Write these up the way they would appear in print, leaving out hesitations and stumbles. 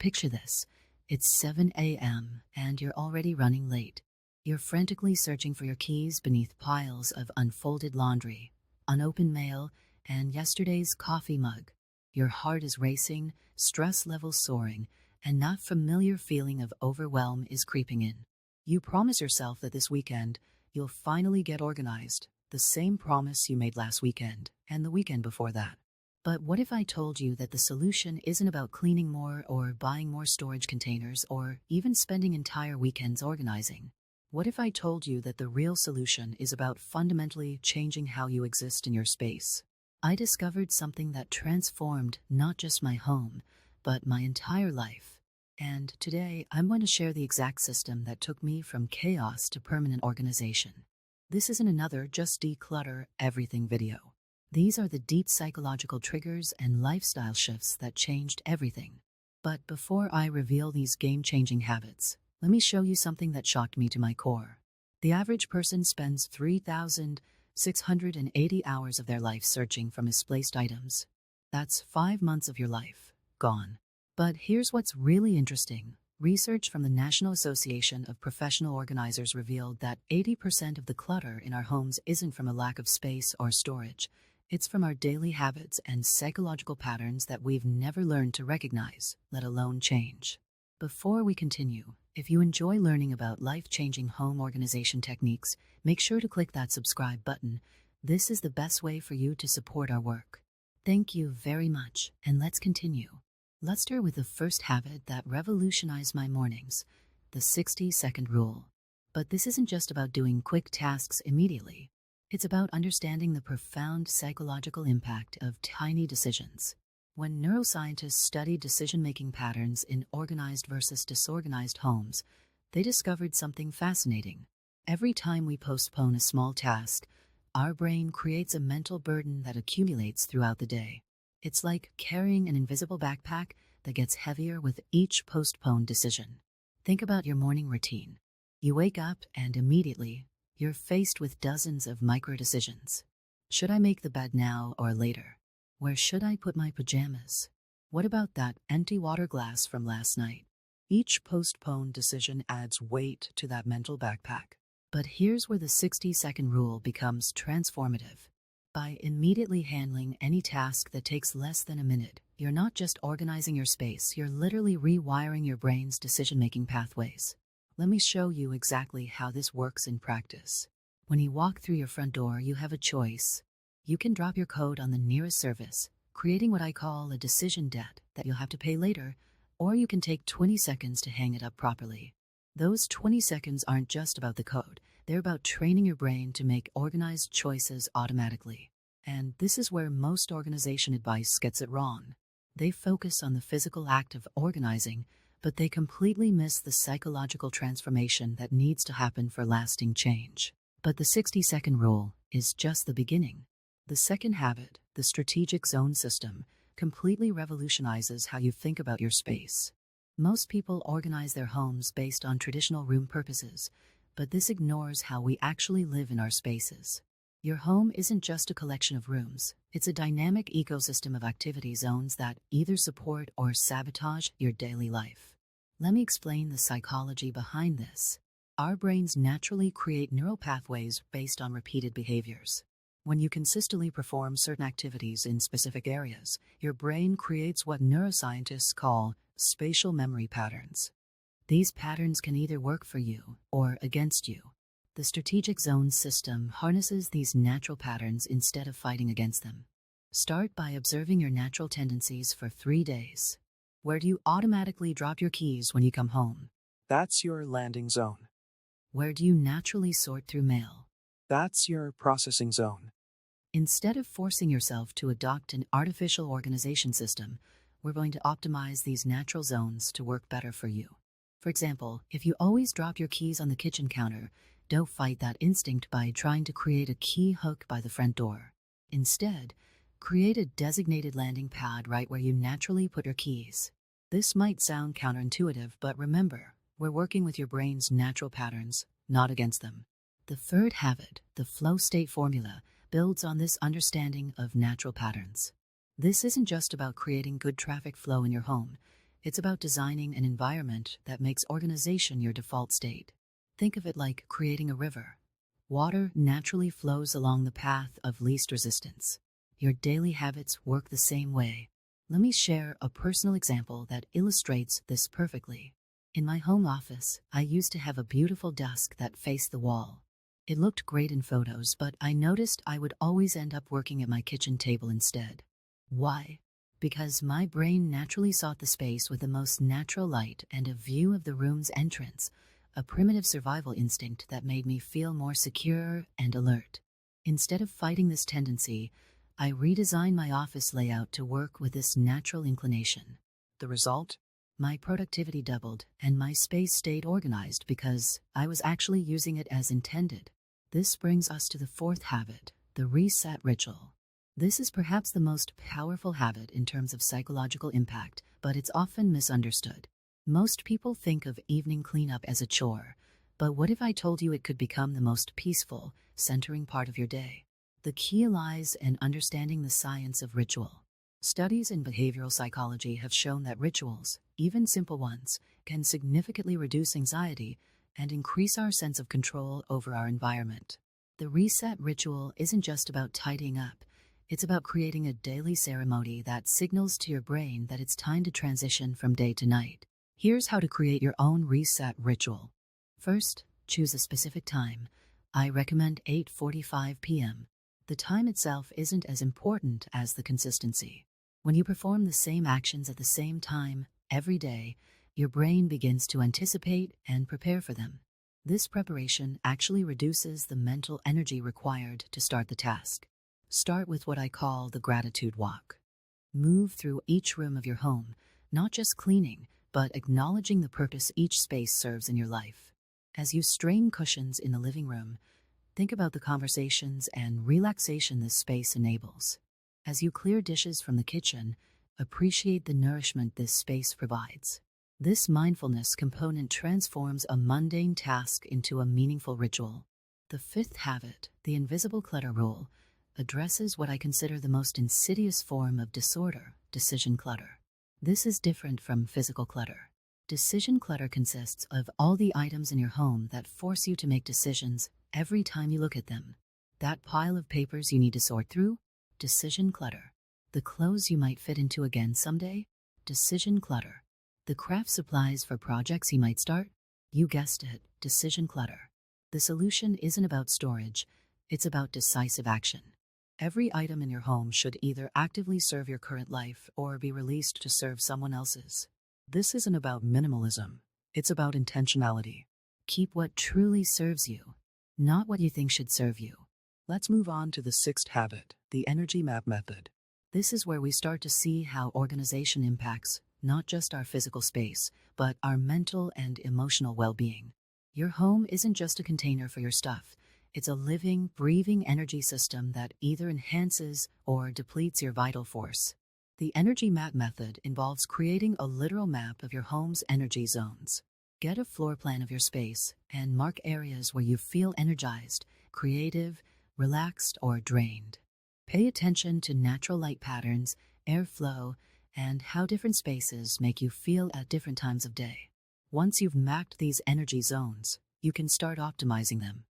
picture this. It's 7 a.m. and you're already running late. You're frantically searching for your keys beneath piles of unfolded laundry, unopened mail, and yesterday's coffee mug. Your heart is racing, stress levels soaring, and that familiar feeling of overwhelm is creeping in. You promise yourself that this weekend, you'll finally get organized, the same promise you made last weekend and the weekend before that. But what if I told you that the solution isn't about cleaning more or buying more storage containers or even spending entire weekends organizing? What if I told you that the real solution is about fundamentally changing how you exist in your space? I discovered something that transformed not just my home, but my entire life. And today, I'm going to share the exact system that took me from chaos to permanent organization. This isn't another just declutter everything video. These are the deep psychological triggers and lifestyle shifts that changed everything. But before I reveal these game-changing habits, let me show you something that shocked me to my core. The average person spends 3,680 hours of their life searching for misplaced items. That's 5 months of your life gone. But here's what's really interesting. Research from the National Association of Professional Organizers revealed that 80% of the clutter in our homes isn't from a lack of space or storage. It's from our daily habits and psychological patterns that we've never learned to recognize, let alone change. Before we continue, if you enjoy learning about life-changing home organization techniques, make sure to click that subscribe button. This is the best way for you to support our work. Thank you very much, and let's continue. Let's start with the first habit that revolutionized my mornings, the 60-second rule. But this isn't just about doing quick tasks immediately. It's about understanding the profound psychological impact of tiny decisions. When neuroscientists studied decision-making patterns in organized versus disorganized homes, they discovered something fascinating. Every time we postpone a small task, our brain creates a mental burden that accumulates throughout the day. It's like carrying an invisible backpack that gets heavier with each postponed decision. Think about your morning routine. You wake up and immediately, you're faced with dozens of micro-decisions. Should I make the bed now or later? Where should I put my pajamas? What about that empty water glass from last night? Each postponed decision adds weight to that mental backpack. But here's where the 60-second rule becomes transformative. By immediately handling any task that takes less than a minute, you're not just organizing your space, you're literally rewiring your brain's decision-making pathways. Let me show you exactly how this works in practice. When you walk through your front door, you have a choice. You can drop your coat on the nearest service, creating what I call a decision debt that you'll have to pay later, or you can take 20 seconds to hang it up properly. Those 20 seconds aren't just about the code. They're about training your brain to make organized choices automatically. And this is where most organization advice gets it wrong. They focus on the physical act of organizing, but they completely miss the psychological transformation that needs to happen for lasting change. But the 60-second rule is just the beginning. The second habit, the strategic zone system, completely revolutionizes how you think about your space. Most people organize their homes based on traditional room purposes, but this ignores how we actually live in our spaces. Your home isn't just a collection of rooms, it's a dynamic ecosystem of activity zones that either support or sabotage your daily life. Let me explain the psychology behind this. Our brains naturally create neural pathways based on repeated behaviors. When you consistently perform certain activities in specific areas, your brain creates what neuroscientists call spatial memory patterns. These patterns can either work for you or against you. The strategic zone system harnesses these natural patterns instead of fighting against them. Start by observing your natural tendencies for 3 days. Where do you automatically drop your keys when you come home? That's your landing zone. Where do you naturally sort through mail? That's your processing zone. Instead of forcing yourself to adopt an artificial organization system, we're going to optimize these natural zones to work better for you. For example, if you always drop your keys on the kitchen counter, don't fight that instinct by trying to create a key hook by the front door. Instead, create a designated landing pad right where you naturally put your keys. This might sound counterintuitive, but remember, we're working with your brain's natural patterns, not against them. The third habit, the flow state formula, builds on this understanding of natural patterns. This isn't just about creating good traffic flow in your home. It's about designing an environment that makes organization your default state. Think of it like creating a river. Water naturally flows along the path of least resistance. Your daily habits work the same way. Let me share a personal example that illustrates this perfectly. In my home office, I used to have a beautiful desk that faced the wall. It looked great in photos, but I noticed I would always end up working at my kitchen table instead. Why? Because my brain naturally sought the space with the most natural light and a view of the room's entrance, a primitive survival instinct that made me feel more secure and alert. Instead of fighting this tendency, I redesigned my office layout to work with this natural inclination. The result? My productivity doubled and my space stayed organized because I was actually using it as intended. This brings us to the fourth habit, the reset ritual. This is perhaps the most powerful habit in terms of psychological impact, but it's often misunderstood. Most people think of evening cleanup as a chore, but what if I told you it could become the most peaceful, centering part of your day? The key lies in understanding the science of ritual. Studies in behavioral psychology have shown that rituals, even simple ones, can significantly reduce anxiety and increase our sense of control over our environment. The reset ritual isn't just about tidying up, it's about creating a daily ceremony that signals to your brain that it's time to transition from day to night. Here's how to create your own reset ritual. First, choose a specific time. I recommend 8:45 p.m. The time itself isn't as important as the consistency. When you perform the same actions at the same time every day, your brain begins to anticipate and prepare for them. This preparation actually reduces the mental energy required to start the task. Start with what I call the gratitude walk. Move through each room of your home, not just cleaning, but acknowledging the purpose each space serves in your life. As you straighten cushions in the living room, think about the conversations and relaxation this space enables. As you clear dishes from the kitchen, appreciate the nourishment this space provides. This mindfulness component transforms a mundane task into a meaningful ritual. The fifth habit, the invisible clutter rule, addresses what I consider the most insidious form of disorder, decision clutter. This is different from physical clutter. Decision clutter consists of all the items in your home that force you to make decisions every time you look at them. That pile of papers you need to sort through, decision clutter. The clothes you might fit into again someday, decision clutter. The craft supplies for projects you might start, you guessed it, decision clutter. The solution isn't about storage, it's about decisive action. Every item in your home should either actively serve your current life or be released to serve someone else's. This isn't about minimalism, it's about intentionality. Keep what truly serves you, not what you think should serve you. Let's move on to the sixth habit, the energy map method. This is where we start to see how organization impacts not just our physical space, but our mental and emotional well-being. Your home isn't just a container for your stuff. It's a living, breathing energy system that either enhances or depletes your vital force. The energy map method involves creating a literal map of your home's energy zones. Get a floor plan of your space and mark areas where you feel energized, creative, relaxed, or drained. Pay attention to natural light patterns, airflow, and how different spaces make you feel at different times of day. Once you've mapped these energy zones, you can start optimizing them.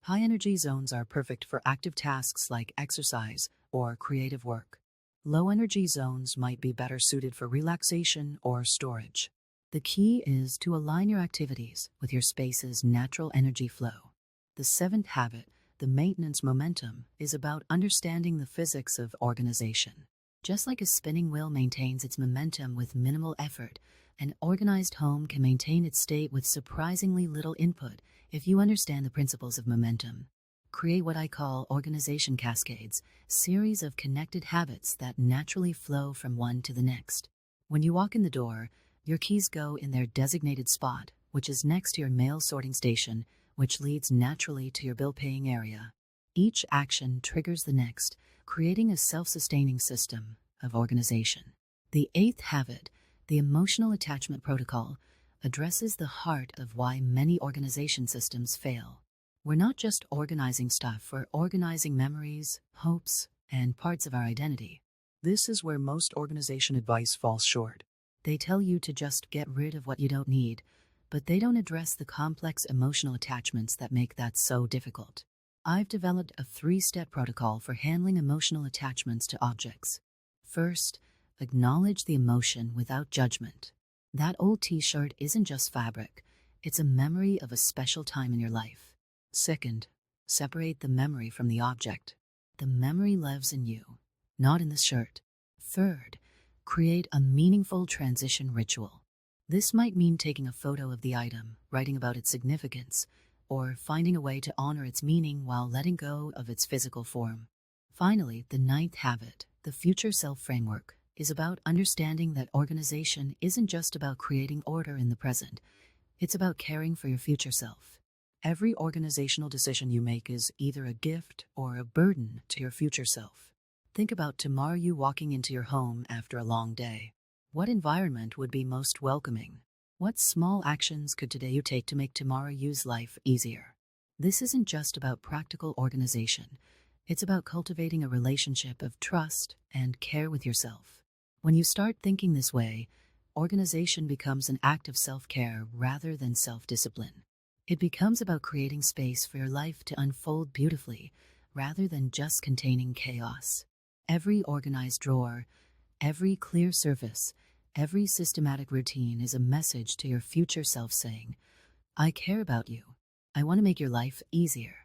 High energy zones are perfect for active tasks like exercise or creative work. Low energy zones might be better suited for relaxation or storage. The key is to align your activities with your space's natural energy flow. The seventh habit, the maintenance momentum, is about understanding the physics of organization. Just like a spinning wheel maintains its momentum with minimal effort, an organized home can maintain its state with surprisingly little input if you understand the principles of momentum. Create what I call organization cascades, series of connected habits that naturally flow from one to the next. When you walk in the door, your keys go in their designated spot, which is next to your mail sorting station, which leads naturally to your bill-paying area. Each action triggers the next, creating a self-sustaining system of organization. The eighth habit, the emotional attachment protocol, addresses the heart of why many organization systems fail. We're not just organizing stuff, we're organizing memories, hopes, and parts of our identity. This is where most organization advice falls short. They tell you to just get rid of what you don't need, but they don't address the complex emotional attachments that make that so difficult. I've developed a 3-step protocol for handling emotional attachments to objects. First, acknowledge the emotion without judgment. That old t-shirt isn't just fabric, it's a memory of a special time in your life. Second, separate the memory from the object. The memory lives in you, not in the shirt. Third, create a meaningful transition ritual. This might mean taking a photo of the item, writing about its significance, or finding a way to honor its meaning while letting go of its physical form. Finally, the 9th habit, the Future Self Framework, is about understanding that organization isn't just about creating order in the present, it's about caring for your future self. Every organizational decision you make is either a gift or a burden to your future self. Think about tomorrow you walking into your home after a long day. What environment would be most welcoming? What small actions could today you take to make tomorrow you's life easier? This isn't just about practical organization. It's about cultivating a relationship of trust and care with yourself. When you start thinking this way, organization becomes an act of self-care rather than self-discipline. It becomes about creating space for your life to unfold beautifully rather than just containing chaos. Every organized drawer, every clear surface, every systematic routine is a message to your future self saying, I care about you. I want to make your life easier.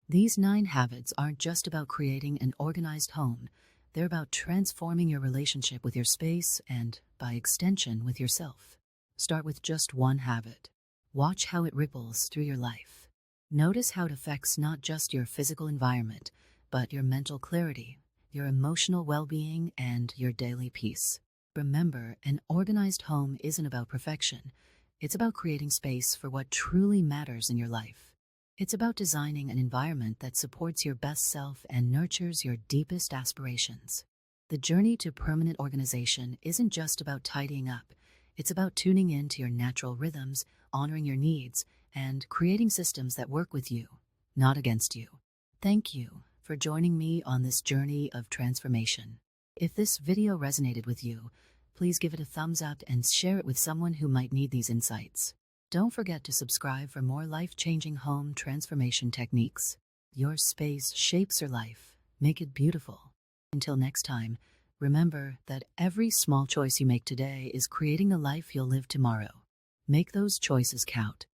These 9 habits aren't just about creating an organized home. They're about transforming your relationship with your space and, by extension, with yourself. Start with just one habit. Watch how it ripples through your life. Notice how it affects not just your physical environment, but your mental clarity, your emotional well-being, and your daily peace. Remember, an organized home isn't about perfection. It's about creating space for what truly matters in your life. It's about designing an environment that supports your best self and nurtures your deepest aspirations. The journey to permanent organization isn't just about tidying up. It's about tuning in to your natural rhythms, honoring your needs, and creating systems that work with you, not against you. Thank you for joining me on this journey of transformation. If this video resonated with you, please give it a thumbs up and share it with someone who might need these insights. Don't forget to subscribe for more life-changing home transformation techniques. Your space shapes your life. Make it beautiful. Until next time, remember that every small choice you make today is creating the life you'll live tomorrow. Make those choices count.